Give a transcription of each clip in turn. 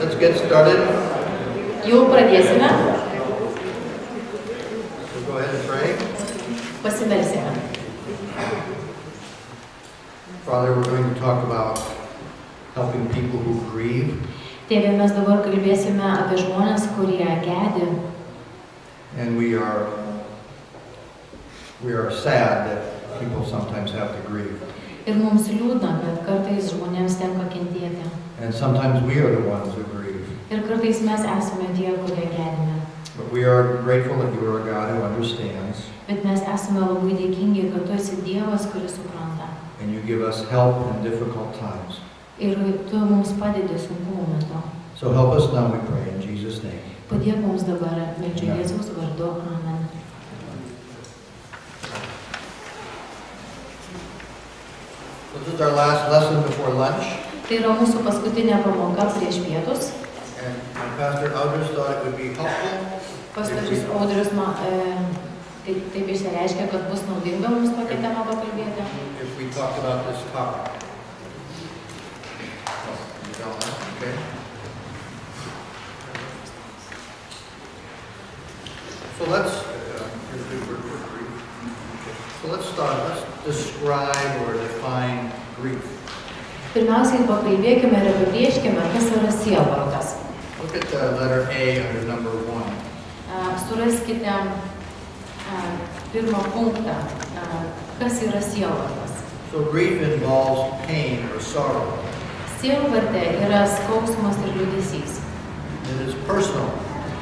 Let's get started. Jau pradėsime. We'll go ahead and pray. Pasimelsime. Father, we're going to talk about helping people who grieve. Tėve, mes dabar kalbėsime apie žmonės, kurie gedi. And we are sad that people sometimes have to grieve. Ir mums liūdna, kad kartais žmonėms tenka kentėti. And sometimes we are the ones who grieve. Ir kartais mes esame tie, kurie gedime. But we are grateful that you are a God who understands. Bet mes esame labai dėkingi, kad tu esi Dievas, kuris supranta. And you give us help in difficult times. Ir tu mums padedi sunkumų metu. So help us now, we pray, in Jesus' name. Padėk mums dabar, meldžiu Jėzaus vardu. Amen. This is our last lesson before lunch. Tai yra mūsų paskutinė pamoka prieš pietus. And Pastor Audrus thought it would be helpful. Pastorius Audrius taip išsireiškia, kad bus naudinga mums tokią temą pakalbėti. If we talk about this topic. Okay. So let's start. Let's describe or define grief. Pirmiausiai pakalbėkime ir apibrėžkime, kas yra sielvartas. Look at the letter A under number 1. Suraskite pirmą punktą, kas yra sielvartas. So grief involves pain or sorrow. Sielvartė yra skausmas ir liūdesys. It is personal.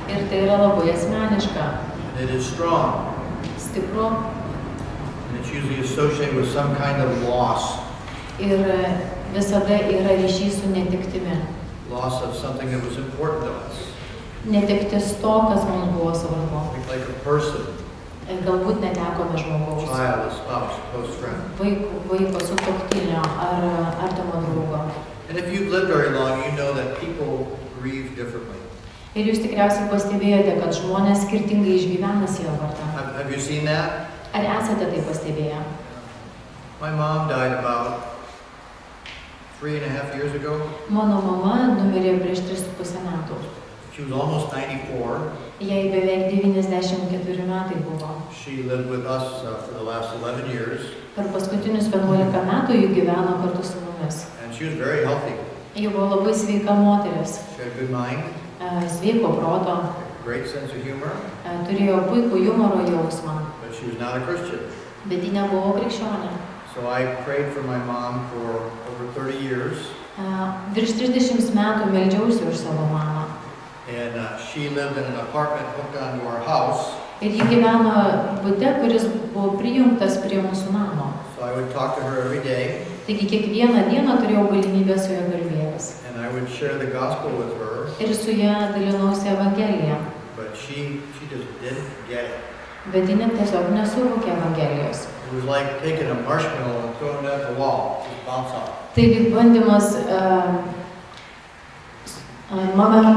Ir tai yra labai asmeniška. It is strong. Stipru. And it's usually associated with some kind of loss. Ir visada yra ryšys su netektimi. Loss of something that was important to us. Netektis to, kas mums buvo svarbu. Like a person. Galbūt netekome žmogaus. Child, a spouse, a close friend. Vaiko, sutuoktinio ar artimo draugo. And if you've lived very long, you know that people grieve differently. Ir jūs tikriausiai pastebėjote, kad žmonės skirtingai išgyvena sielvartą. Have you seen that? Ar esate tai pastebėję? My mom died about 3.5 years ago. Mano mama numirė prieš 3,5 metų. She was almost 94. Jai beveik 94 metai buvo. She lived with us for the last 11 years. Per paskutinius 11 metų ji gyveno kartu su mumis. And she was very healthy. Ji buvo labai sveika moteris. She had a good mind. Sveiko proto. Great sense of humor. Turėjo puikų humoro jausmą. But she was not a Christian. Bet ji nebuvo krikščionė. So I prayed for my mom for over 30 years. Virš 30 metų meldžiausi už savo mamą. And she lived in an apartment hooked onto our house. Ir ji gyveno bute, kuris buvo prijungtas prie mūsų namo. So I would talk to her every day. Taigi kiekvieną dieną turėjau galimybę su ja kalbėtis. And I would share the gospel with her. Ir su ja dalinausi Evangeliją. But she just didn't get it. Bet ji tiesiog nesuvokė Evangelijos. It was like taking a marshmallow and throwing it at the wall, just bounce off. Tai kaip bandymas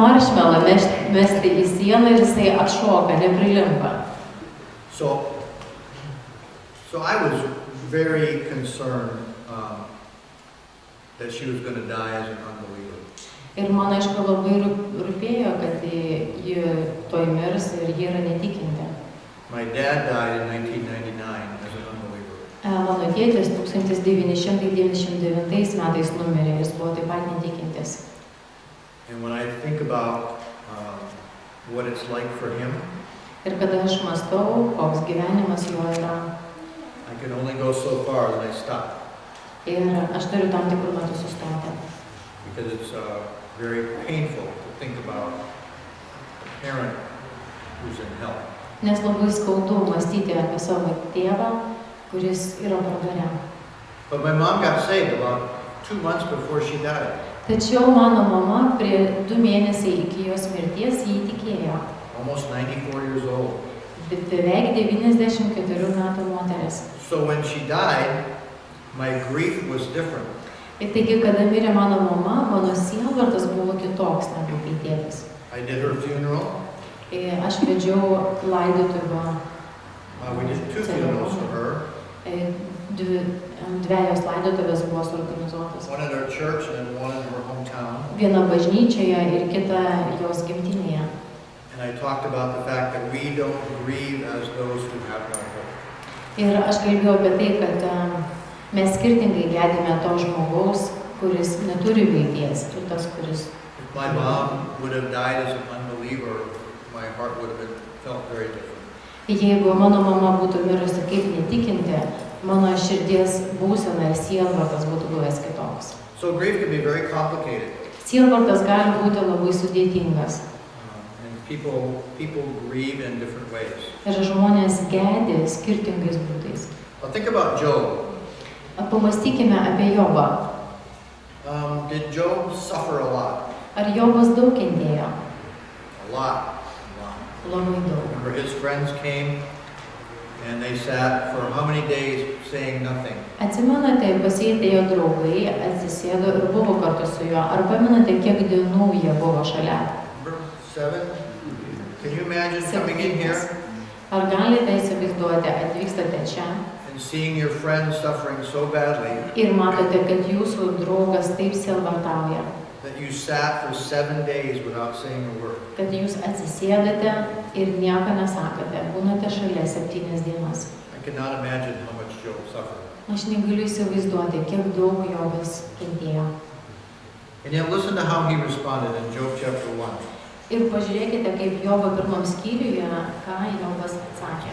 marshmallow mesti į sieną ir jisai atšoka, neprilimpa. So I was very concerned that she was going to die as an unbeliever. Ir man aišku labai rūpėjo, kad ji toj mirs ir ji yra netikinti. My dad died in 1999 as an unbeliever. Mano tėtis 1999 metais numirė, jis buvo taip pat netikintis. And when I think about what it's like for him, ir kada aš mąstau, koks gyvenimas jo yra, I can only go so far when I stop. Ir aš turiu tam tikrų metų sustoti. Because it's very painful to think about a parent who's in hell. Nes labai skaudu mąstyti apie savo tėvą, kuris yra pragare. But my mom got saved about 2 months before she died. Tačiau mano mama prie 2 mėnesiai iki jos mirties jį tikėjo. Almost 94 years old. Beveik 94 metų moteris. So when she died, my grief was different. Ir taigi, kada mirė mano mama, mano sielvartas buvo kitoks negu kai tėtis. I did her funeral. Aš vedžiau laidotuvę. We did 2 funerals for her. Dvejos laidotuvės buvo suorganizuotos. One in her church and one in her hometown. Viena bažnyčioje ir kita jos gimtinėje. And I talked about the fact that we don't grieve as those who have no hope. Ir aš kalbėjau apie tai, kad mes skirtingai gedime to žmogaus, kuris neturi vilties, ir tas, kuris. If my mom would have died as an unbeliever, my heart would have felt very different. Jeigu mano mama būtų mirusi kaip netikinti, mano širdies būsena ir sielvartas būtų buvęs kitoks. So grief can be very complicated. Sielvartas gali būti labai sudėtingas. And people grieve in different ways. Ir žmonės gedi skirtingais būdais. Well, think about Job. Pamastykime apie Jobą. Did Job suffer a lot? Ar Jobas daug kentėjo? A lot. Labai daug. Remember his friends came and they sat for how many days saying nothing? Atsimenate, pas jį atėjo draugai, atsisėdo ir buvo kartu su juo. Ar pamenate, kiek dienų jie buvo šalia? Remember 7? Can you imagine coming in here Ar galite įsivaizduoti, atvykstate čia and seeing your friend suffering so badly ir matote, kad jūsų draugas taip sielvartauja, that you sat for 7 days without saying a word? kad jūs atsisėdate ir nieko nesakote, būnate šalia 7 dienas. I cannot imagine how much Job suffered. Aš negaliu įsivaizduoti, kiek daug Jobas kentėjo. And yet listen to how he responded in Job chapter 1. Ir pažiūrėkite, kaip Jobo 1 skyriuje, ką Jobas atsakė.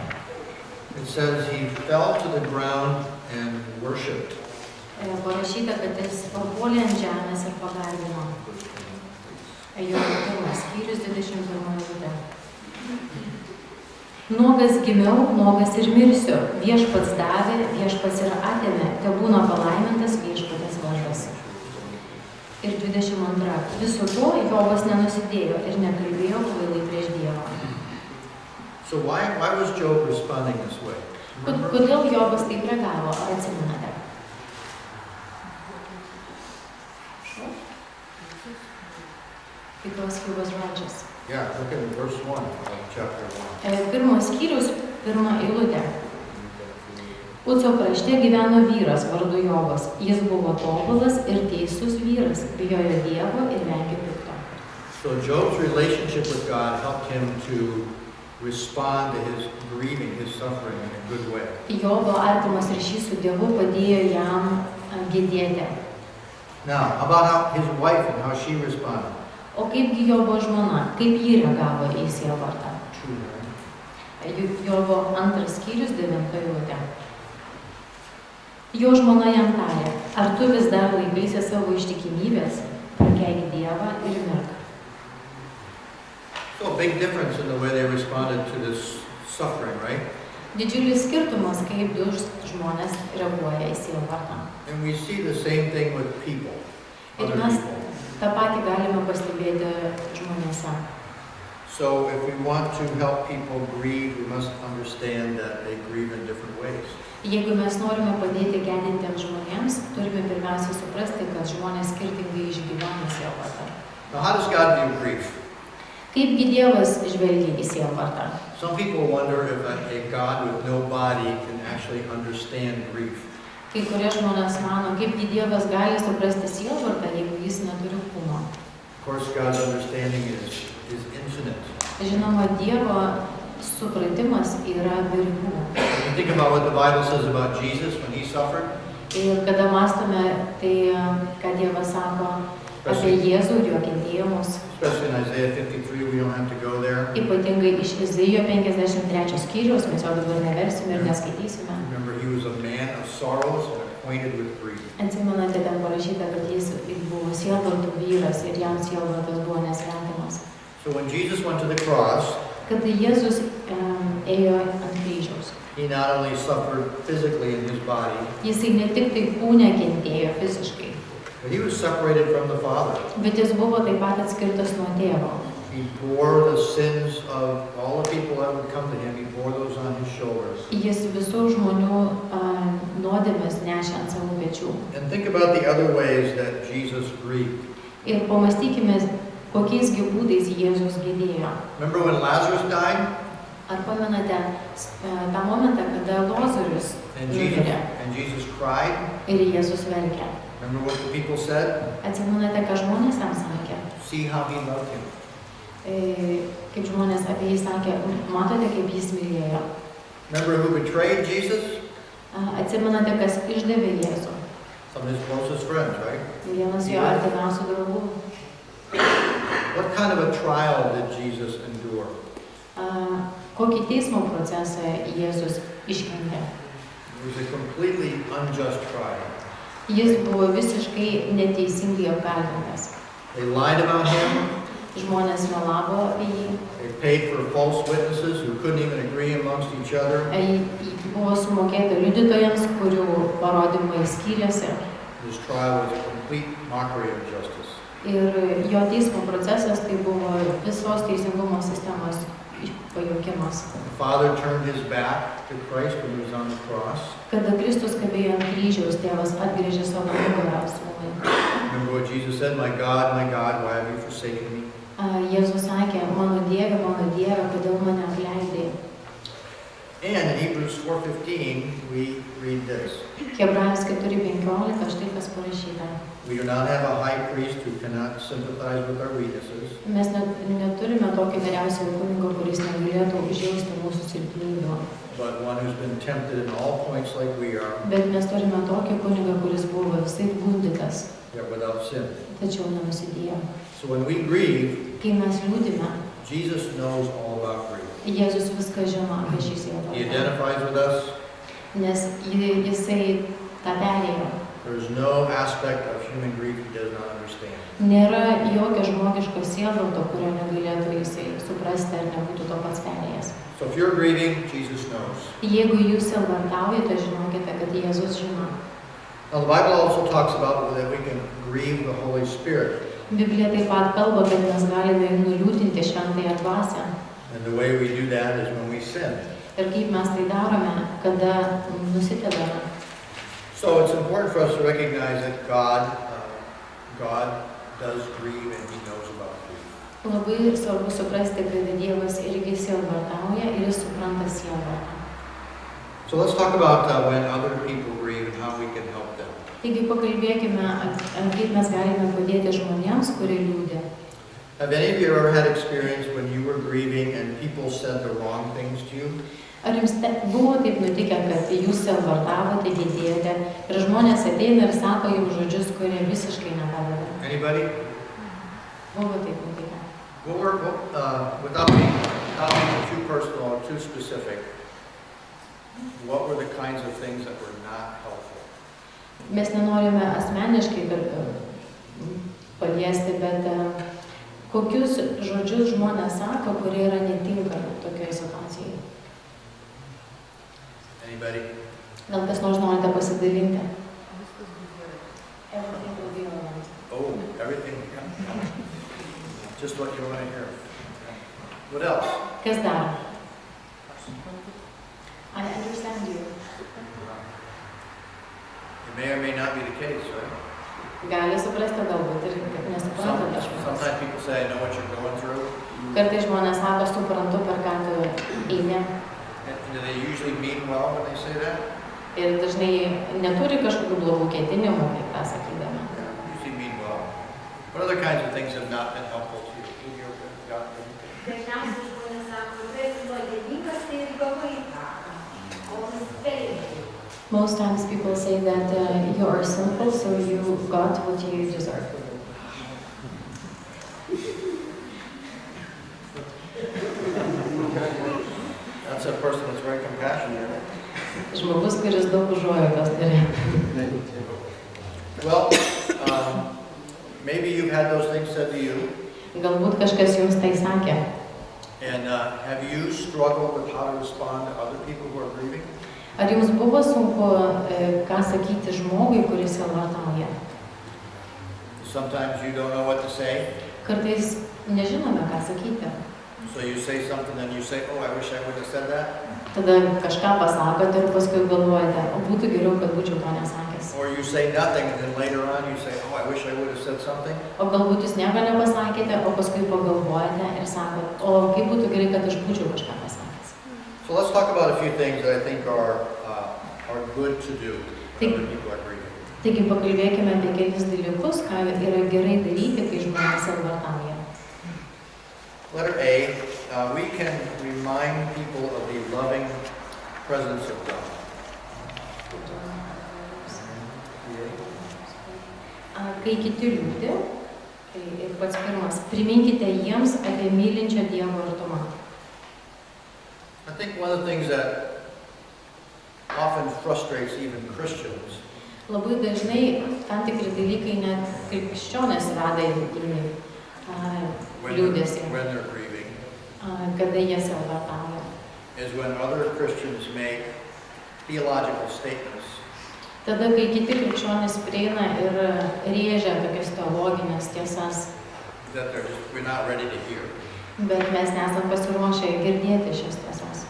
It says he fell to the ground and worshipped. Parašyta, kad jis papuolė ant žemės ir pagarbino. Jobo 1 skyrius 21 eilutė. Nuogas gimiau, nuogas ir mirsiu. Viešpats davė, viešpats ir atėmė. Tebūna palaimintas viešpatės vardas. Ir 22. Visu to Jobas nenusidėjo ir nekalbėjo kvailai prieš Dievą. So why was Job responding this way? Kodėl Jobas taip reagavo, ar atsimenate? Because he was righteous. Yeah, look at verse 1 of chapter 1. 1 skyrius, 1 eilutė. Uco krašte gyveno vyras vardu Jobas. Jis buvo tobulas ir teisus vyras, bijojo Dievo ir vengė pikto. So Job's relationship with God helped him to respond to his grieving, his suffering in a good way. Jobo artimas ryšys su Dievu padėjo jam gedėti. Now, about his wife and how she responded? O kaipgi Jobo žmona, kaip ji reagavo į sielvartą? Jobo 2 skyrius 9 eilutė. Jo žmona jam tarė, ar tu vis dar laikaisi savo ištikimybės, prakeik Dievą ir mirk. So a big difference in the way they responded to this suffering, right? Didžiulis skirtumas, kaip du žmonės reaguoja į sielvartą. And we see the same thing with people, Ir other mes people. tą patį galime pastebėti žmonėse. So if we want to help people grieve, we must understand that they grieve in different ways. Jeigu mes norime padėti gedintiems žmonėms, turime pirmiausia suprasti, kad žmonės skirtingai išgyvena sielvartą. Now, how does God view grief? Kaipgi Dievas žvelgia į sielvartą? Some people wonder if a God with no body can actually understand grief. Kai kurie žmonės mano, kaipgi Dievas gali suprasti sielvartą, jeigu jis neturi kūno. Of course, God's understanding is infinite. Žinoma, Dievo supratimas yra be ribų. When you think about what the Bible says about Jesus when he suffered, Ir kada mąstome, tai ką Dievas sako apie Jėzų ir jo kentėjimus, especially in Isaiah 53, we don't have to go there. ypatingai iš Izaijo 53 skyriaus, mes jo dabar neversime ir neskaitysime. Remember, he was a man of sorrows and acquainted with grief. Atsimenate, ten parašyta, kad jis buvo sielvartų vyras ir jam sielvartas buvo nesvetimas. So when Jesus went to the cross, Kada Jėzus ėjo ant kryžiaus, he not only suffered physically in his body, jisai ne tik tai kūne kentėjo fiziškai, but he was separated from the Father. bet jis buvo taip pat atskirtas nuo tėvo. He bore the sins of all the people that would come to him. He bore those on his shoulders. Jis visų žmonių nuodėmes nešė ant savo pečių. And think about the other ways that Jesus grieved. Ir pamastykime, kokiais būdais Jėzus gedėjo. Remember when Lazarus died? Ar pamenate tą momentą, kada Lozorius numirė And Jesus cried. ir Jėzus verkė? Remember what the people said? Atsimenate, ką žmonės jam sakė? See how he loved him. Kaip žmonės apie jį sakė, matote, kaip jis mylėjo. Remember who betrayed Jesus? Atsimenate, kas išdavė Jėzų? Some of his closest friends, right? Vienas jo artimiausių draugų. What kind of a trial did Jesus endure? Kokį teismo procesą Jėzus iškentė? It was a completely unjust trial. Jis buvo visiškai neteisingai apkaltintas. They lied about him. Žmonės melavo apie jį. They paid for false witnesses who couldn't even agree amongst each other. Buvo sumokėta liudytojams, kurių parodymai skyrėsi. His trial was a complete mockery of justice. Ir jo teismo procesas tai buvo visos teisingumo sistemos pajuokimas. The Father turned his back to Christ when he was on the cross. Kada Kristus kabėjo ant kryžiaus, Tėvas atgrėžė savo nugarą sūnui. Remember what Jesus said, my God, why have you forsaken me? Jėzus sakė, mano Dieve, kodėl mane apleidai? And in Hebrews 4:15, we read this. Hebrajams 4:15, štai kas parašyta. We do not have a high priest who cannot sympathize with our weaknesses, Mes neturime tokio vyriausiojo kunigo, kuris negalėtų užjausti mūsų silpnybių. but one who's been tempted in all points like we are, Bet mes turime tokį kunigą, kuris buvo visai gundytas, yet without sin. tačiau nenusidėjo. So when we grieve, Kai mes liūdime, Jesus knows all about grief. Jėzus viską žino apie šį He sielvartą, identifies with us. nes jisai tą perėjo. There's no aspect of human grief he does not understand. Nėra jokio žmogiško sielvarto, kurio negalėtų jisai suprasti ar nebūtų to pats perėjęs. So if you're grieving, Jesus knows. Jeigu jūs sielvartaujate, žinokite, kad Jėzus žino. Now the Bible also talks about that we can grieve the Holy Spirit. Biblija taip pat kalba, kad mes galime nuliūdinti šventąją dvasią. And the way we do that is when we sin. Ir kaip mes tai darome, kada nusidedame. So it's important for us to recognize that God does grieve and he knows about grief. Labai svarbu suprasti, kad Dievas irgi sielvartauja ir jis supranta sielvartą. So let's talk about when other people grieve and how we can help them. Taigi pakalbėkime, kaip mes galime padėti žmonėms, kurie liūdė. Have any of you ever had experience when you were grieving and people said the wrong things to you? Ar jums buvo taip nutikę, kad jūs sielvartavote, gedėjote ir žmonės ateina ir sako jums žodžius, kurie visiškai nepadeda? Anybody? Buvo taip nutikę. Without being too personal or too specific, what were the kinds of things that were not helpful? Mes nenorime asmeniškai paliesti, bet kokius žodžius žmonės sako, kurie yra netinkami tokioje situacijoje? Anybody? Gal kas nors norite pasidalinti? Oh, everything. Just what you want to hear. What else? Kas dar? I understand you. It may or may not be the case, right? Gali suprasti galbūt ir nesupranta kažkas. Sometimes people say, I know what you're going through. Kartais žmonės sako, suprantu, per ką tu eini. And do they usually mean well when they say that? Ir dažnai neturi kažkokių blogų ketinimų, kaip tą sakydami. Yeah, usually mean well. What other kinds of things have not been helpful to you? Dažniausiai žmonės sako, tu esi nuodėmingas, tai ir gavai tą. O nuspėjai. Most times people say that you are sinful, so you got what you deserve. That's a person that's very compassionate. Žmogus, kuris daug užuojautos turi. Well, maybe you've had those things said to you. Galbūt kažkas jums tai sakė. And have you struggled with how to respond to other people who are grieving? Ar jums buvo sunku, ką sakyti žmogui, kuris sielvartauja? Sometimes you don't know what to say. Kartais nežinome, ką sakyti. So you say something and you say, oh, I wish I would have said that. Tada kažką pasakote ir paskui galvojate, o būtų geriau, kad būčiau to nesakęs. Or you say nothing and then later on you say, oh, I wish I would have said something. O galbūt jūs nieko nepasakėte, o paskui pagalvojate ir sakot, o kaip būtų gerai, kad aš būčiau kažką pasakęs. So let's talk about a few things that I think are good to do when Think- other people are grieving. Taigi pakalbėkime apie kelis dalykus, ką yra gerai daryti, kai žmonės sielvartauja. Letter A, we can remind people of the loving presence of God. Kai kiti liūdi, ir pats pirmas, priminkite jiems apie mylinčio Dievo artumą. I think one of the things that often frustrates even Christians Labai dažnai tam tikri dalykai net krikščionės veda į liūdesį, when they're grieving kada jie sielvartauja. is when other Christians make theological statements Tada, kai kiti krikščionys prieina ir rėžia tokias teologinės tiesas, that we're not ready to hear. bet mes nesam pasiruošę girdėti šias tiesas.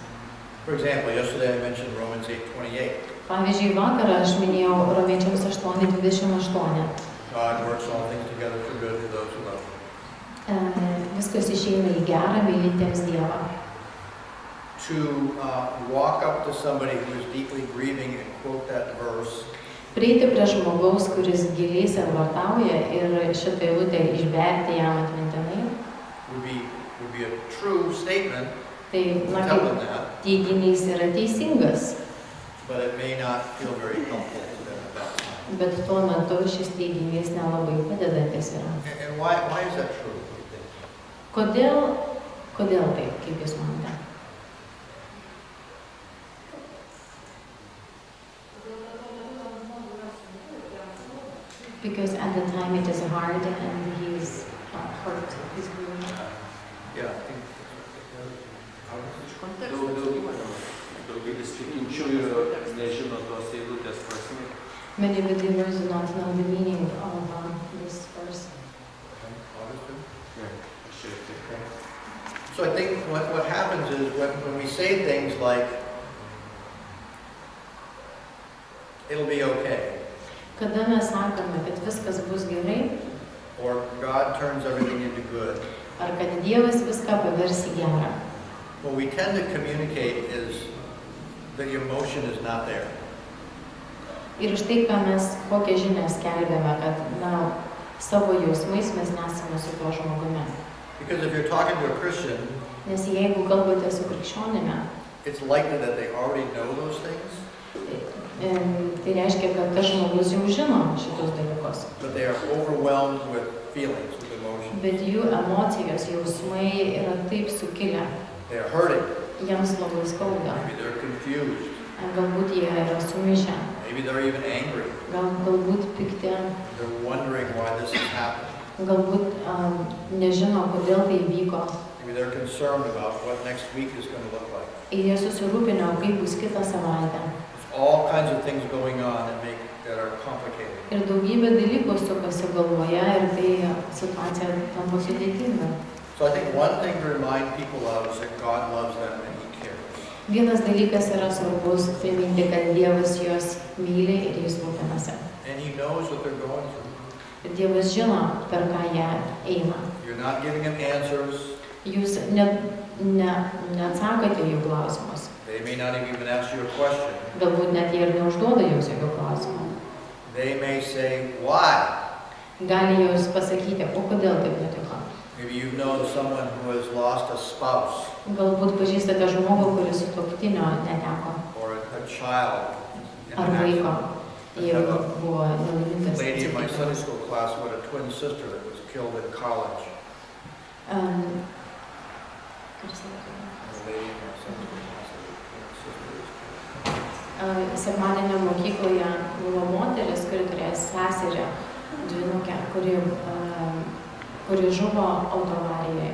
For example, yesterday I mentioned Romans 8:28. Pavyzdžiui, vakarą aš minėjau Romiečiams 8:28. God works all things together for good for those who love Him. Viskas išeina į gerą, mylintiems Dievą. To walk up to somebody who is deeply grieving and quote that verse Prieiti prie žmogaus, kuris giliai sielvartauja ir šitą eilutę išberti jam atmintinai, would be a true statement, tai, na, tell kaip them that, teiginys yra teisingas, but it may not feel very helpful to them at that time. bet tuo metu šis teiginys nelabai padedantis yra. And why is that true? What do you think? Kodėl taip, kaip jūs manote? Because at the time it is hard and he's hurt, he's grieving. Yeah, I think Daugelis tikinčiųjų nežino tos eilutės prasmės. Many believers do not know the meaning of this verse. So I think what happens is when we say things like, it'll be okay, Kada mes sakome, kad viskas bus gerai, or God turns everything into good, ar kad Dievas viską pavers į gerą, what we tend to communicate is that the emotion is not there. ir štai ką mes, kokią žinią skelbėme, kad, savo jausmais mes nesame su tuo žmogumi. Because if you're talking to a Christian, Nes jeigu kalbate su krikščionimi, it's likely that they already know those things, tai reiškia, kad tas žmogus jau žino šitus dalykus. but they are overwhelmed with feelings, with emotions. Bet jų emocijos, jausmai yra taip sukilę, They are hurting. jiems labai skauda. Maybe they're confused. Galbūt jie yra sumišę, Maybe they're even angry. galbūt pikti, They're wondering why this has happened. galbūt nežino, kodėl tai vyko. Maybe they're concerned about what next week is going to look like. Ir jie susirūpinę, kaip bus kitą savaitę. There's all kinds of things going on that are complicated. Ir daugybė dalykų sukasi galvoje ir tai situacija tampa sudėtinga. So I think one thing to remind people of is that God loves them and He cares. Vienas dalykas yra svarbus priminti, kad Dievas juos myli ir jis rūpinasi. And He knows what they're going through. Ir Dievas žino, per ką jie eina. You're not giving Him answers. Jūs neatsakote jų klausimus. They may not even ask you a question. Galbūt net jie ir neužduoda jums jokių klausimų. They may say, why? Gali jūs pasakyti, o kodėl taip nutiko. Maybe you know someone who has lost a spouse Galbūt pažįstate žmogų, kuris sutuoktinio neteko. or a child. in Ar an vaiko, accident. jeigu buvo A nelaimingas lady in my Sunday atsitikimas. school class who had a twin sister that was killed in college. Kaip sakyti? A lady in my Sunday school class had a twin sister that was killed. Sekmadienio mokykloje buvo moteris, kuri turėjo seserį, dvynukę, kuri žuvo autoavarijoje.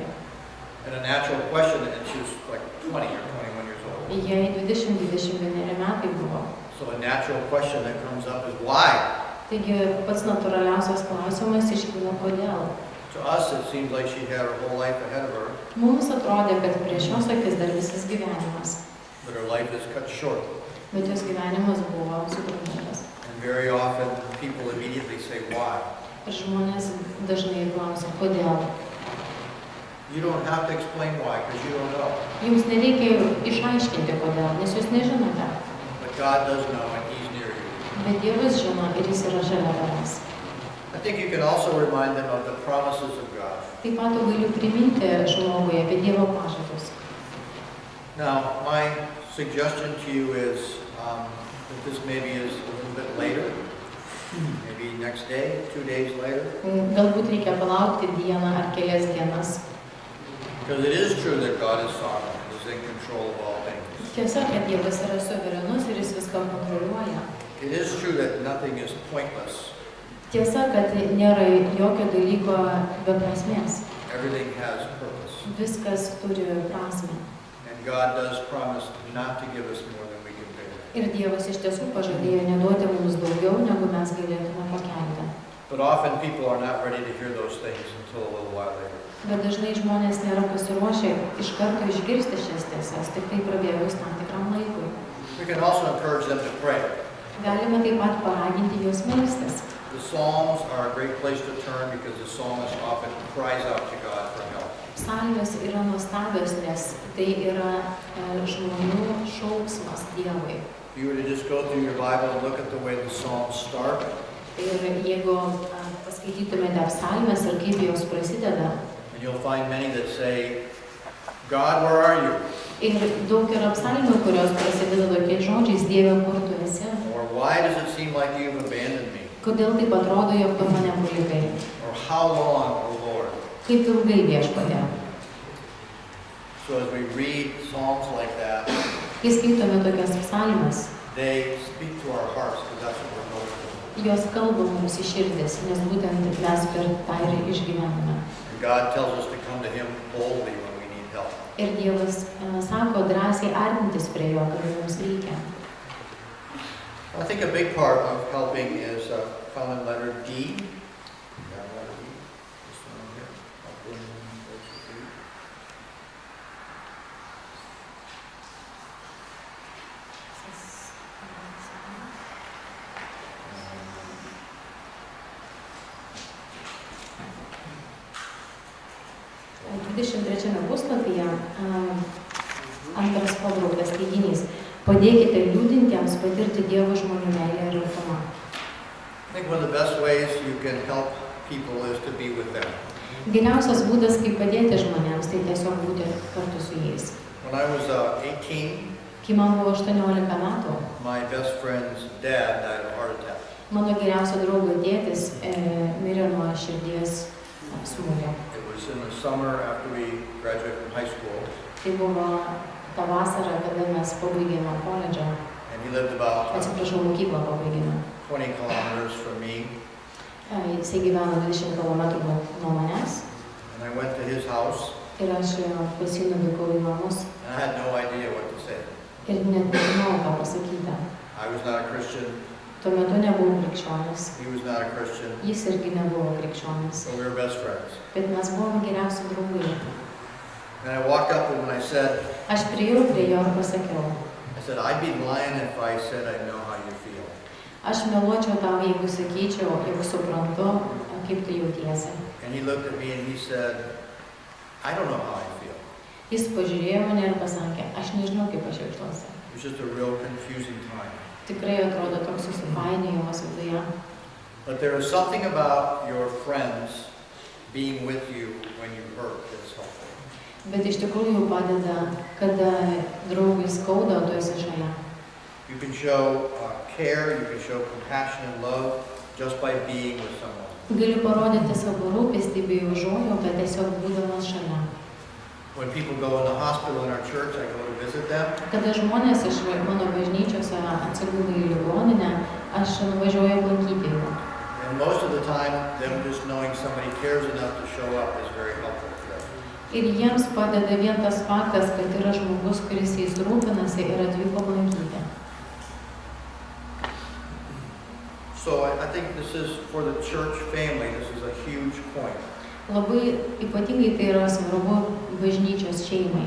And a natural question, and she was like 20 or 21 years old. Jai 20-21 metai buvo. So a natural question that comes up is why? Taigi pats natūraliausias klausimas iškyla kodėl. To us it seems like she had her whole life ahead of her, Mums atrodė, kad prieš jos akis dar visas gyvenimas, but her life is cut short. bet jos gyvenimas buvo sutrumpintas. And very often people immediately say why. Ir žmonės dažnai klausia, kodėl. You don't have to explain why, because you don't know. Jums nereikia išaiškinti kodėl, nes jūs nežinote. But God does know, and He's near you. Bet Dievas žino ir jis yra šalia tavęs. I think you can also remind them of the promises of God. Taip pat tu galiu priminti žmogui apie Dievo pažadus. Now, my suggestion to you is that this maybe is a little bit later, maybe next day, 2 days later. Galbūt reikia palaukti dieną ar kelias dienas. Because it is true that God is sovereign, He's in control of all things. Tiesa, kad Dievas yra suverenus ir jis viską kontroliuoja. It is true that nothing is pointless. Tiesa, kad nėra jokio dalyko be prasmės. Everything has purpose. Viskas turi prasmę. And God does promise not to give us more than we can bear. Ir Dievas iš tiesų pažadėjo neduoti mums daugiau, negu mes galėtume pakelti. But often people are not ready to hear those things until a little while later. Bet dažnai žmonės nėra pasiruošę iš karto išgirsti šias tiesas, tik tai prabėgus tam tikram laikui. We can also encourage them to pray. Galime taip pat paraginti juos melstis. The Psalms are a great place to turn because the psalmist often cries out to God for help. Psalmės yra nuostabios, nes tai yra žmonių šauksmas Dievui. If you were to just go through your Bible and look at the way the Psalms start, Ir jeigu paskaitytumėte psalmes ir kaip jos prasideda, and you'll find many that say, God, where are you? ir daug yra psalmių, kurios prasideda tokiais žodžiais, Dieve, kur tu esi? Or why does it seem like you've abandoned me? Kodėl taip atrodo, jog tu mane palikai? Or how long, O Lord? Kaip ilgai Viešpatie? So as we read Psalms like that, Kai skaitome tokias psalmes, they speak to our hearts because that's what we're going through. jos kalba mums į širdis, nes būtent mes per tą ir išgyvename. And God tells us to come to Him boldly when we need help. Ir Dievas sako drąsiai artintis prie jo, kai mums reikia. I think a big part of helping is found in letter D. Yeah, letter D. This one here. Up in verse 3. O 23 puslapyje antras pabrauktas teiginys. Padėkite liūdintiems patirti Dievo žmonių meilę ir artumą. I think one of the best ways you can help people is to be with them. Geriausias būdas, kaip padėti žmonėms, tai tiesiog būti kartu su jais. When I was 18, Kai man buvo 18 metų, my best friend's dad died of a heart attack. mano geriausio draugo tėtis mirė nuo širdies smūgio. It was in the summer after we graduated from high school, Tai buvo tą vasarą, kada mes pabaigėme koledžą, and he lived about atsiprašau, mokyklą pabaigėme. 20 kilometers from me. Jisai gyveno 20 km nuo manęs And I went to his house, ir aš pas jį nuvykau į namus and I had no idea what to say. ir net nežinau, ką pasakyti. I was not a Christian, Tuo metu nebuvau krikščionis, he was not a Christian, jis irgi nebuvo krikščionis, but we were best friends. bet mes buvome geriausi draugai. And I walked up and I said, Aš priėjau prie jo ir pasakiau, I'd be lying if I said I know how you feel. aš meluočiau tau, jeigu sakyčiau, jeigu suprantu, kaip tu jautiesi. And he looked at me and he said, I don't know how I feel. Jis pažiūrėjo mane ir pasakė, aš nežinau, kaip aš jaučiuosi. It was just a real confusing time. Tikrai atrodo toks susipainiojimas viduje. But there is something about your friends being with you when you hurt that's helpful. Bet iš tikrųjų padeda, kada draugui skauda, tu esi šalia. You can show care, you can show compassion and love just by being with someone. Gali parodyti savo rūpestį bei užuojautą tiesiog būdamas šalia. When people go in the hospital in our church, I go to visit them. Kada žmonės iš mano bažnyčiose atsigula į ligoninę, aš nuvažiuoju aplankyti jų. And most of the time, them just knowing somebody cares enough to show up is very helpful to them. Ir jiems padeda vien tas faktas, kad yra žmogus, kuris jais rūpinasi ir atvyko aplankyti. So I think this is, for the church family, this is a huge point. Labai ypatingai tai yra svarbu bažnyčios šeimai.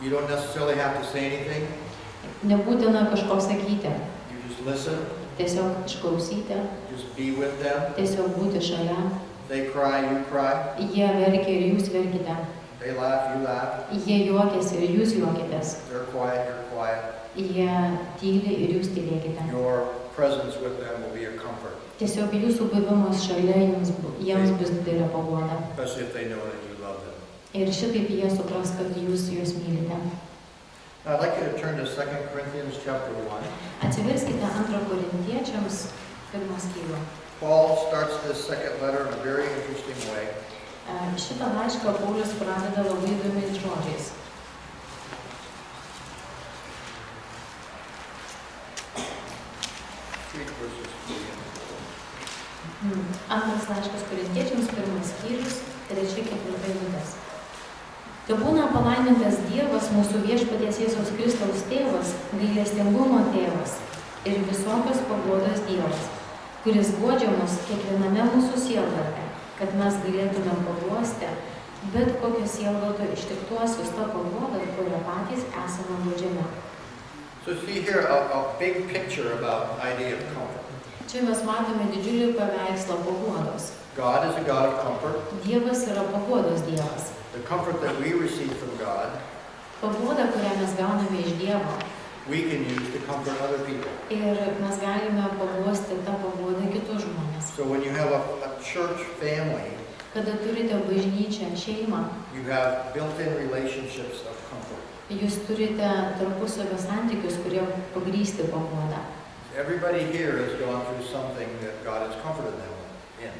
You don't necessarily have to say anything. Nebūtina kažko sakyti, You just listen, tiesiog išklausyti, just be with them, tiesiog būti šalia. They cry, you cry. Jie verkia ir jūs verkite. They laugh, you laugh. Jie juokiasi ir jūs juokitės. They're quiet, you're quiet. Jie tyli ir jūs tylėkite. Your presence with them will be a comfort, Tiesiog jūsų buvimas šalia jiems bus didelė paguoda. especially if they know that you love them. Ir šitaip jie supras, kad jūs juos mylite. Now, I'd like you to turn to 2 Corinthians chapter 1. Atsiverskite 2 Korintiečiams 1 skyrių. Paul starts this second letter in a very interesting way. Šitą laišką Paulius pradeda labai įdomiais žodžiais. Antras laiškas Korintiečiams 1 skyrius 3-4 eilutės. Tebūna palaimintas Dievas, mūsų viešpaties Jėzaus Kristaus tėvas, gailestingumo tėvas ir visokios paguodos Dievas, kuris guodžia mus kiekviename mūsų sielvarte, kad mes galėtume paguosti bet kokio sielvarto ištiktuosius tą paguodą, kurio patys esame guodžiami. So see here a big picture about the idea of comfort. Čia mes matome didžiulį paveikslą paguodos. God is a God of comfort. Dievas yra paguodos Dievas. The comfort that we receive from God, Paguoda, kurią mes gauname iš Dievo. we can use to comfort other people. Ir mes galime paguosti tą paguodą kitus žmonės. So when you have a church family, Kada turite bažnyčią, šeimą, you have built-in relationships of comfort. jūs turite tarpusavio santykius, kurie pagrįsti paguodą. Everybody here has gone through something that God has comforted them in.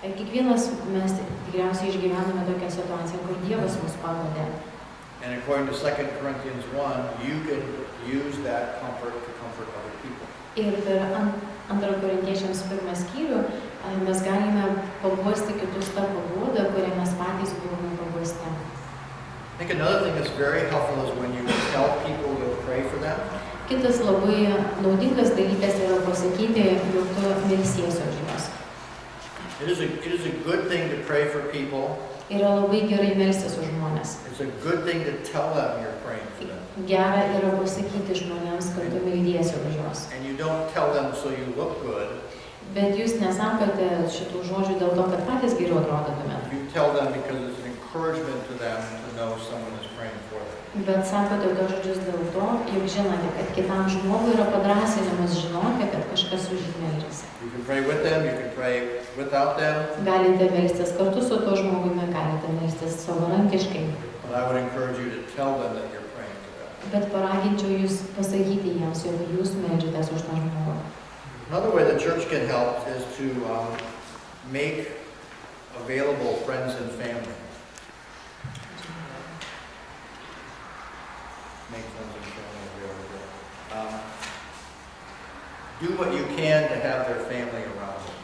Kiekvienas mes tikriausiai išgyvename tokią situaciją, kur Dievas mus paguodė. And according to 2 Corinthians 1, you can use that comfort to comfort other people. Ir per 2 Korintiečiams 1 skyrių mes galime paguosti kitus tą paguodą, kurią mes patys buvome paguosti. I think another thing that's very helpful is when you tell people to pray for them. Kitas labai naudingas dalykas yra pasakyti, jog tu melsiesi už juos. It is a good thing to pray for people. Yra labai gerai melstis už žmonės. It's a good thing to tell them you're praying for them. Gera yra pasakyti žmonėms, kad tu meldiesi už juos. And you don't tell them so you look good. Bet jūs nesakote šitų žodžių dėl to, kad patys geriau atrodytumėte. You tell them because it's an encouragement to them to know someone is praying for them. Bet sakote tos žodžius dėl to, jog žinote, kad kitam žmogui yra padrąsinimas žinoti, kad kažkas už jį meldžiasi. You can pray with them, you can pray without them. Galite melstis kartu su tuo žmogumi, galite melstis savarankiškai. But I would encourage you to tell them that you're praying for them. Bet paraginčiau jūs pasakyti jiems, jog jūs meldžiatės už tą žmogų. Another way the church can help is to make available friends and family. Make friends and family available. Do what you can to have their family around them.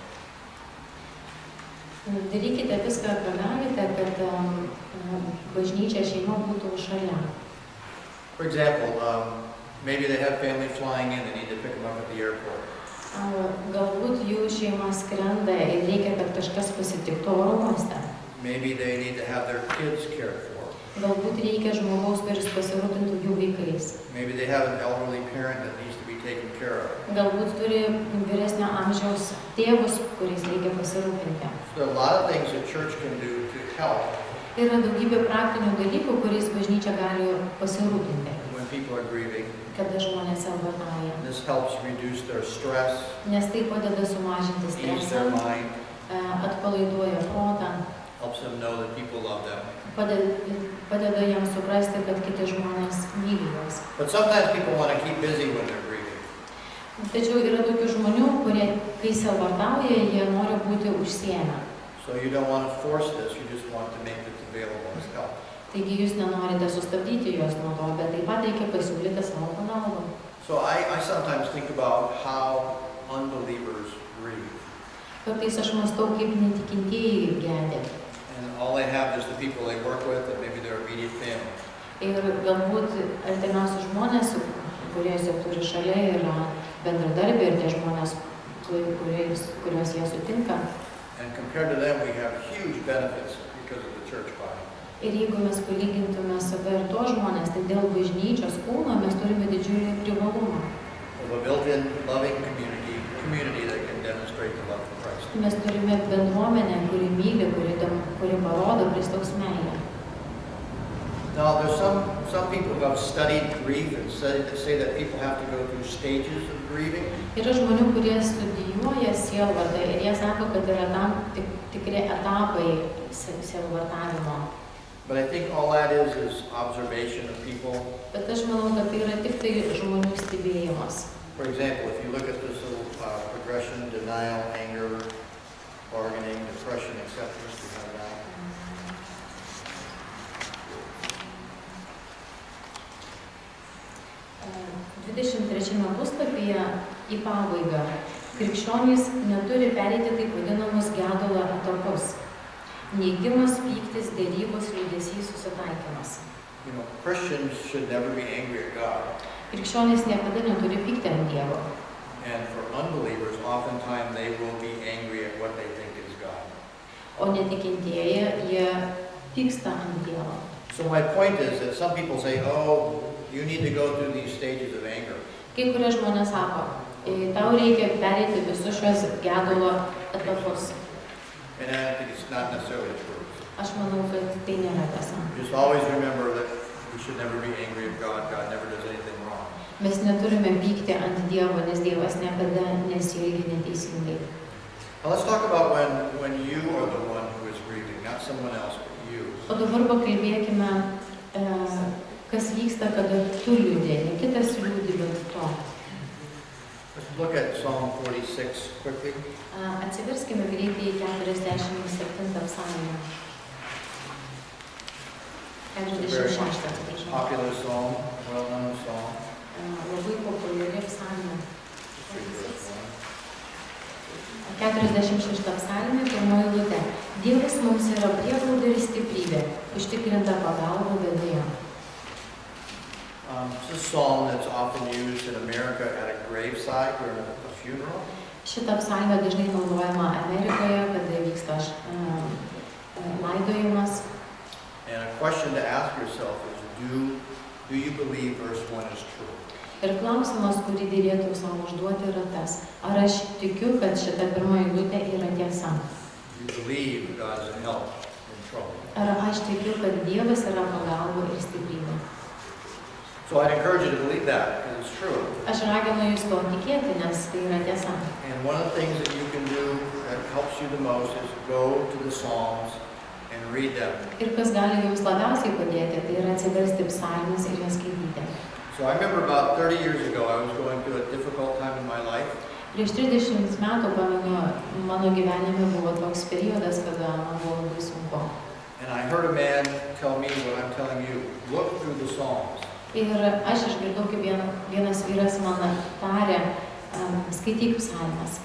Darykite viską, ką galite, kad bažnyčia šeima būtų šalia. For example, maybe they have family flying in, they need to pick them up at the airport. Galbūt jų šeima skrenda ir reikia, kad kažkas pasitiktų oro uoste. Maybe they need to have their kids cared for. Galbūt reikia žmogaus, kuris pasirūpintų jų vaikais. Maybe they have an elderly parent that needs to be taken care of. Galbūt turi vyresnio amžiaus tėvus, kuriais reikia pasirūpinti. So there are a lot of things that church can do to help Yra daugybė praktinių dalykų, kuriais bažnyčia gali pasirūpinti, when people are grieving. kada žmonės elbatauja. This helps reduce their stress, Nes tai padeda sumažinti ease their stresą, mind, atpalaiduoja protą, helps them know that people love them. padeda jiems suprasti, kad kiti žmonės myli juos. But sometimes people want to keep busy when they're grieving. Tačiau yra tokių žmonių, kurie, kai sielvartauja, jie nori būti užsiėmę. So you don't want to force this, you just want to make it available as help. Taigi jūs nenorite sustabdyti juos nuo to, bet taip pat reikia pasiūlyti savo pagalbą. So I sometimes think about how unbelievers grieve. Kartais aš mąstau, kaip netikintieji gedi. And all they have is the people they work with and maybe their immediate family. Ir galbūt artimiausi žmonės, kuriuos jie turi šalia, yra bendradarbiai ir tie žmonės, kuriuos jie sutinka. And compared to them, we have huge benefits because of the church body. Ir jeigu mes palygintume save ir to žmonės, tai dėl bažnyčios kūno mes turime didžiulį privalumą. We have a built-in loving community community that can demonstrate the love of Christ. Mes turime bendruomenę, kuri myli, kuri parodo Kristaus meilę. Now, there's some people who have studied grief and say that people have to go through stages of grieving. Yra žmonių, kurie studijuoja sielvartą ir jie sako, kad yra tam tikri etapai sielvartavimo. But I think all that is observation of people. Bet aš manau, kad tai yra tik tai žmonių stebėjimas. For example, if you look at this little progression, denial, anger, bargaining, depression, acceptance, we have that. 23 puslapyje į pabaigą. Krikščionys neturi pereiti taip vadinamus gedulo etapus. Neigimas, pyktis, dėrybos, liūdesys, susitaikymas. You know, Christians should never be angry at God. Krikščionys niekada neturi pykti ant Dievo. And for unbelievers, oftentimes they will be angry at what they think is God. O netikintieji, jie pyksta ant Dievo. So my point is that some people say, oh, you need to go through these stages of anger. Kai kurie žmonės sako, tau reikia pereiti visus šios gedulo etapus. And I think it's not necessarily true. Aš manau, kad tai nėra tiesa. Just always remember that we should never be angry at God. God never does anything wrong. Mes neturime pykti ant Dievo, nes Dievas niekada nesielgia neteisingai. Now let's talk about when you are the one who is grieving, not someone else, but you. O dabar pakalbėkime, kas vyksta, kada tu liūdė, ne kitas liūdė, bet to. Let's look at Psalm 46 quickly. Atsiverskime greitai 47 psalmę. 46, atsiprašau. Popular psalm, well-known psalm. Labai populiari psalmė. Just read verse 46 psalmė, pirmoji eilutė. Dievas mums yra prieglauda ir stiprybė, užtikrinta pagalba bėdoje. This is a psalm that's often used in America at a gravesite or a funeral. Šita psalmė dažnai naudojama Amerikoje, kada vyksta laidojimas. And a question to ask yourself is, do you believe verse 1 is true? Ir klausimas, kurį dėlėtų savo užduoti, yra tas, ar aš tikiu, kad šita pirmoji eilutė yra tiesa? Do you believe God's help in trouble? Ar aš tikiu, kad Dievas yra pagalba ir stiprybė? So I'd encourage you to believe that, because it's true. Aš raginu jūs to tikėti, nes tai yra tiesa. And one of the things that you can do that helps you the most is go to the Psalms and read them. Ir kas gali jums labiausiai padėti, tai yra atsiversti psalmes ir jas skaityti. So I remember about 30 years ago, I was going through a difficult time in my life. Prieš 30 metų, pamenu, mano gyvenime buvo toks periodas, kada man buvo labai sunku. And I heard a man tell me what I'm telling you. Look through the Psalms. Ir aš išgirdau, kaip vienas vyras man tarė, skaityk psalmes.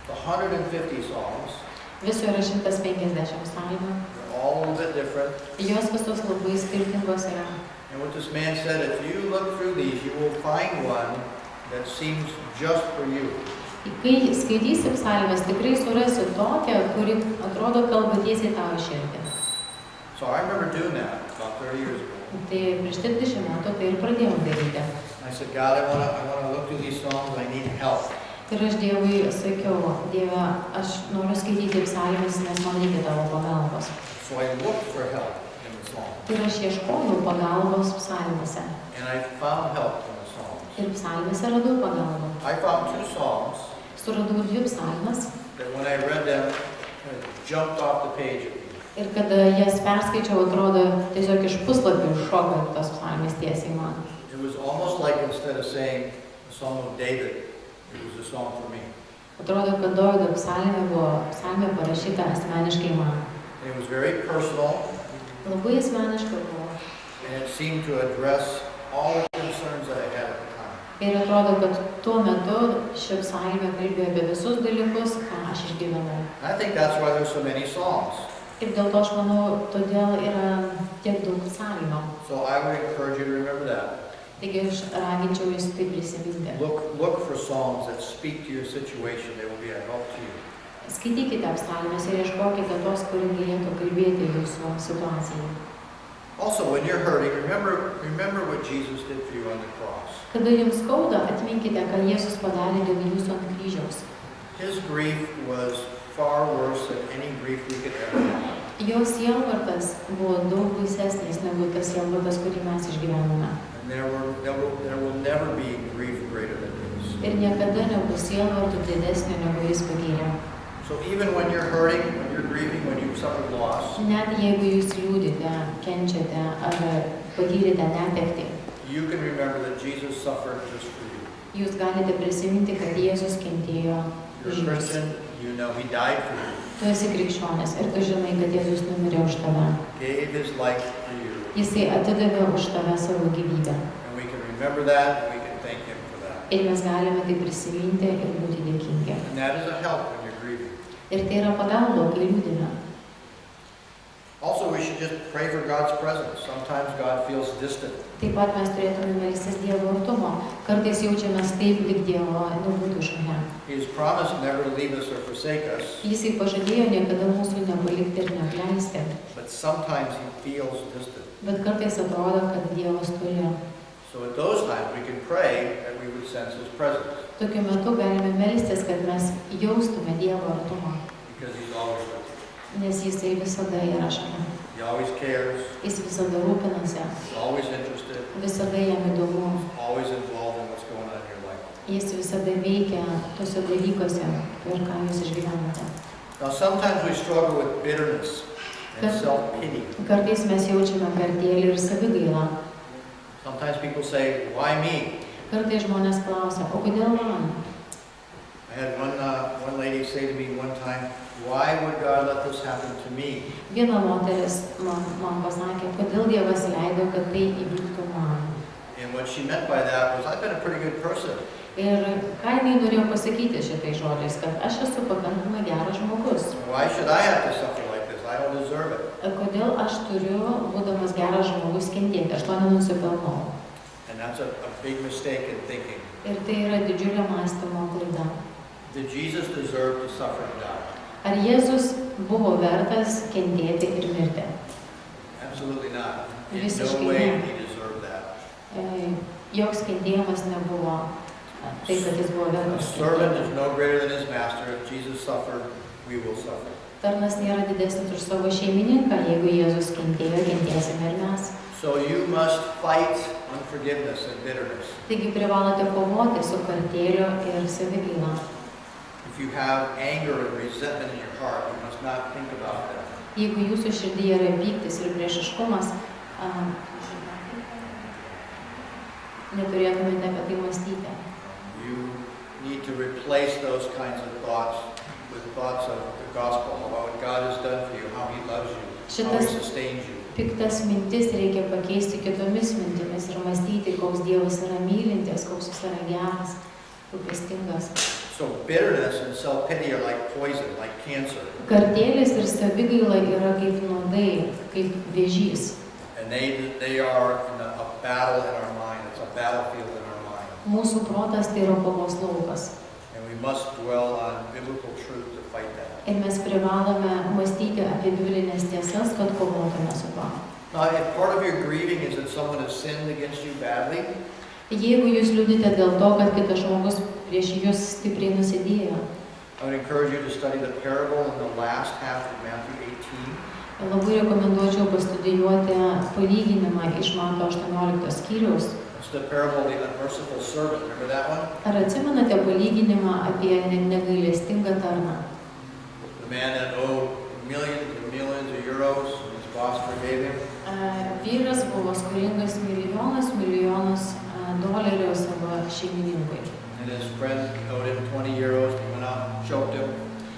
150 Psalms. Viso yra 150 psalmių. They're all a little bit different. Jos visos labai skirtingos yra. And what this man said, if you look through these, you will find one that seems just for you. Kai skaitysi psalmes, tikrai surasi tokią, kuri atrodo kalba tiesiai tau į širdį. So I remember doing that about 30 years ago. Tai prieš 30 metų tai ir pradėjau daryti. I said, God, I want to look through these Psalms. I need help. Ir aš Dievui sakiau, Dieve, aš noriu skaityti psalmes, nes man reikia tavo pagalbos. So I looked for help in the Psalms. Ir aš ieškojau pagalbos psalmėse. And I found help in the Psalms. Ir psalmėse radau pagalbą. I found 2 Psalms Suradau 2 psalmes. that when I read them, it jumped off the page at me. Ir kada jas perskaičiau, atrodo, tiesiog iš puslapių iššoko tos psalmės tiesiai man. It was almost like instead of saying a Psalm of David, it was a song for me. Atrodo, kad Dovydo psalmė parašyta asmeniškai man. And it was very personal, Labai asmeniška buvo. and it seemed to address all the concerns that I had at the time. Ir atrodo, kad tuo metu ši psalmė kalbėjo apie visus dalykus, ką aš išgyvenau. I think that's why there's so many Psalms. Ir dėl to aš manau, todėl yra tiek daug psalmių. So I would encourage you to remember that. Taigi aš raginčiau jūs tai prisiminti. Look for Psalms that speak to your situation. They will be a help to you. Skaitykite psalmes ir ieškokite tos, kurie galėtų kalbėti jūsų situacijai. Also, when you're hurting, remember what Jesus did for you on the cross. Kada jums skauda, atminkite, ką Jėzus padarė dėl jūsų ant kryžiaus. His grief was far worse than any grief we could ever have. Jo sielvartas buvo daug baisesnis negu tas sielvartas, kurį mes išgyvename. And there will never be grief greater than his. Ir niekada nebus sielvartų didesnio negu jis patyrė. So even when you're hurting, when you're grieving, when you've suffered loss, Net jeigu jūs liūdite, kenčiate ar patyrėte netektį, you can remember that Jesus suffered just for you. jūs galite prisiminti, kad Jėzus kentėjo You're už a jūs. Christian, you know he died for you. Tu esi krikščionis ir tu žinai, kad Jėzus numirė už tave. Gave his life for you. Jisai atidavė už tave savo gyvybę. And we can remember that, and we can thank him for that. Ir mes galime tai prisiminti ir būti dėkingi. And that is a help when you're grieving. Ir tai yra pagalba, kai liūdime. Also, we should just pray for God's presence. Sometimes God feels distant. Taip pat mes turėtume melstis Dievo artumo. Kartais jaučiamės taip, lyg Dievo nebūtų šalia. He has promised never to leave us or forsake us, Jisai pažadėjo niekada mūsų nepalikti ir neapleisti. but sometimes he feels distant. Bet kartais atrodo, kad Dievas toli. So at those times, we can pray that we would sense his presence, Tokiu metu galime melstis, kad mes jaustume Dievo artumą. because he's always with you. Nes Jisai visada yra šalia. He always cares, Jis visada rūpinasi. he's always interested, Visada jam įdomu. always involved in what's going on in your life. Jis visada veikia tose dalykuose ir ką jūs išgyvenate. Now, sometimes we struggle with bitterness and self-pity. Kartais mes jaučiame kartėlį ir savigailą. Sometimes people say, why me? Kartais žmonės klausia, o kodėl man? I had one lady say to me one time, why would God let this happen to me? Viena moteris man pasakė, kodėl Dievas leido, kad tai įvyktų man. And what she meant by that was, I've been a pretty good person. Ir ką jinai norėjo pasakyti šitais žodžiais, kad aš esu pakankamai geras žmogus. Why should I have to suffer like this? I don't deserve it. Kodėl aš turiu, būdamas geras žmogus, kentėti, aš to nenusipelnau. And that's a big mistake in thinking. Ir tai yra didžiulė mąstymo klaida. Did Jesus deserve to suffer and die? Ar Jėzus buvo vertas kentėti ir mirti? Absolutely not. In Visiškai no way ne. he deserved that. Joks kentėjimas nebuvo tai, kad jis buvo A vertas. servant is no greater than his master. If Jesus suffered, we will suffer. Tarnas nėra didesnis už savo šeimininką. Jeigu Jėzus kentėjo, kentėsime ir mes. So you must fight unforgiveness and bitterness. Taigi privalote kovoti su kartėliu ir savigaila. If you have anger and resentment in your heart, you must not think about that. Jeigu jūsų širdyje yra pyktis ir priešiškumas, neturėtumėte apie tai mąstyti. You need to replace those kinds of thoughts with thoughts of the gospel, about what God has done for you, how he loves you, how he sustains you. Piktas mintis reikia pakeisti kitomis mintimis ir mąstyti, koks Dievas yra mylintis, koks jis yra geras, rūpestingas. So bitterness and self-pity are like poison, like cancer. Kartėlis ir savigaila yra kaip nuodai, kaip vėžys. And they are in a battle in our mind. It's a battlefield in our mind. Mūsų protas tai yra kovos laukas. And we must dwell on biblical truth to fight that. Ir mes privalome mąstyti apie biblinės tiesas, kad kovotume su tuo. Now, if part of your grieving is that someone has sinned against you badly, Jeigu jūs liūdite dėl to, kad kitas žmogus prieš jūs stipriai nusidėjo, I would encourage you to study the parable in the last half of Matthew 18. labai rekomenduočiau pastudijuoti palyginimą iš Mato 18 skyriaus. It's the parable of the unmerciful servant. Remember that one? Ar atsimenate palyginimą apie negailestingą tarną? The man that owed millions and millions of euros, and his boss forgave him. Vyras buvo skolingas milijonus dolerių savo šeimininkui. And his friend owed him 20 euros. He went out and choked him,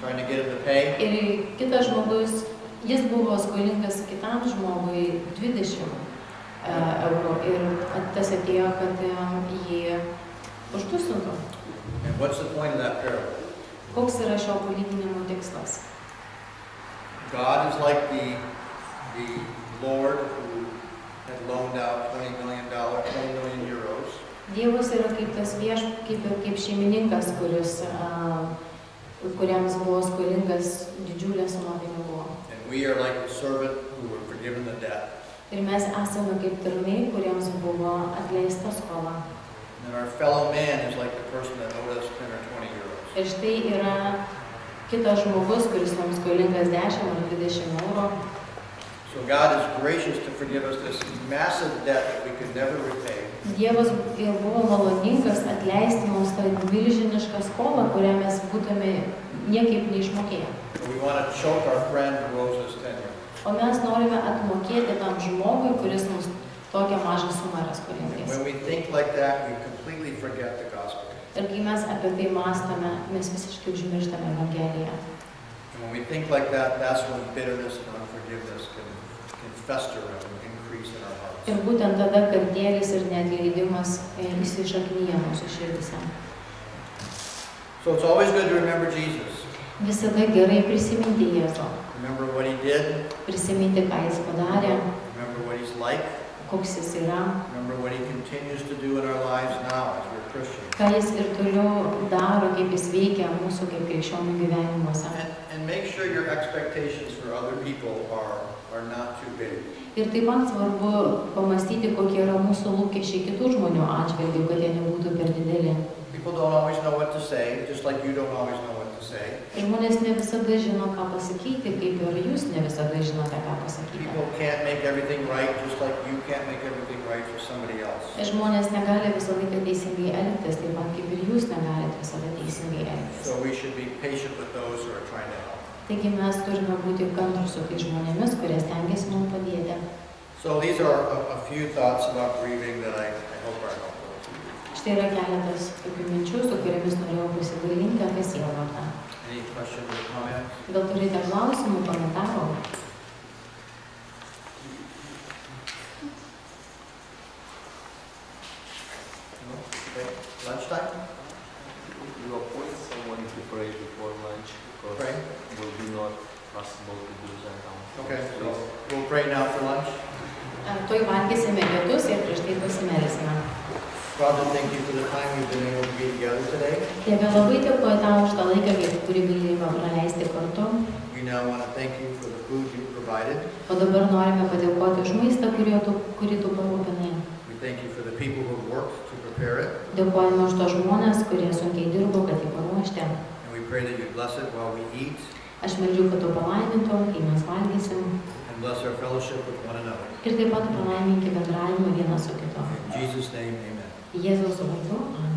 trying to get him to pay. Ir kitas žmogus, jis buvo skolingas kitam žmogui 20 eurų ir tas atėjo, kad jį uždusintų. And what's the point of that parable? Koks yra šio palyginimo tikslas? God is like the Lord who had loaned out $20 million euros. Dievas yra kaip tas kaip šeimininkas, kuriams buvo skolingas didžiulė suma pinigų. And we are like the servant who were forgiven the debt. Ir mes esame kaip tarnai, kuriems buvo atleista skola. And our fellow man is like the person that owed us 10 or 20 euros. Ir štai yra kitas žmogus, kuris mums skolingas 10 ar 20 eurų. So God is gracious to forgive us this massive debt that we could never repay. Dievas buvo maloningas atleisti mums tą milžinišką skolą, kurią mes būtume niekaip neišmokėję. But we want to choke our friend who owes us tenure. O mes norime atmokėti tam žmogui, kuris mums tokią mažą sumą yra skolingas. When we think like that, we completely forget the gospel. Ir kai mes apie tai mąstome, mes visiškai užmirštame Evangeliją. And when we think like that, that's when bitterness and unforgiveness can fester and increase in our hearts. Ir būtent tada kartėlis ir neatleidimas įsišaknyja mūsų širdise. So it's always good to remember Jesus. Visada gerai prisiminti Jėzų. Remember what he did. Prisiminti, ką jis padarė, Remember what he's like. koks jis yra, Remember what he continues to do in our lives now as we're Christians. ką jis ir toliau daro, kaip jis veikia mūsų kaip krikščionių gyvenimuose. And make sure your expectations for other people are not too big. Ir taip pat svarbu pamastyti, kokie yra mūsų lūkesčiai kitų žmonių atžvilgių, kad jie nebūtų per dideli. People don't always know what to say, just like you don't always know what to say. Žmonės ne visada žino, ką pasakyti, kaip ir jūs ne visada žinote, ką pasakyti. People can't make everything right, just like you can't make everything right for somebody else. Žmonės negali visą laiką teisingai elgtis, taip pat kaip ir jūs negalite visada teisingai elgtis. So we should be patient with those who are trying to help. Taigi mes turime būti kantrūs su tais žmonėmis, kurie stengiasi mums padėti. So these are a few thoughts about grieving that I hope are helpful. Štai yra keletas tokių minčių, su kuriamis norėjau pasidalinti apie Sielovadą. Any questions or comments? Gal turite klausimų, komentarų? No? Okay. Lunchtime? You appoint someone to pray before lunch because Pray. it will be not possible to do that now. Okay, so we'll pray now for lunch. Tuoj valgysime pietus ir prieš tai pasimelsime. Father, thank you for the time we've been able to be together today. Tėve, labai dėkoju tau už tą laiką, kurį galėjome praleisti kartu. We now want to thank you for the food you provided. O dabar norime padėkoti už maistą, kurį tu parūpinai. We thank you for the people who worked to prepare it. Dėkojame už tos žmonės, kurie sunkiai dirbo, kad jį paruošti. And we pray that you bless it while we eat Aš meldžiu, kad tu palaimintum, kai mes valgysim. and bless our fellowship with one another. Ir taip pat palaiminki bendravimą vienas su kitu. In Jesus' name, amen. Jėzaus vardu. Amen.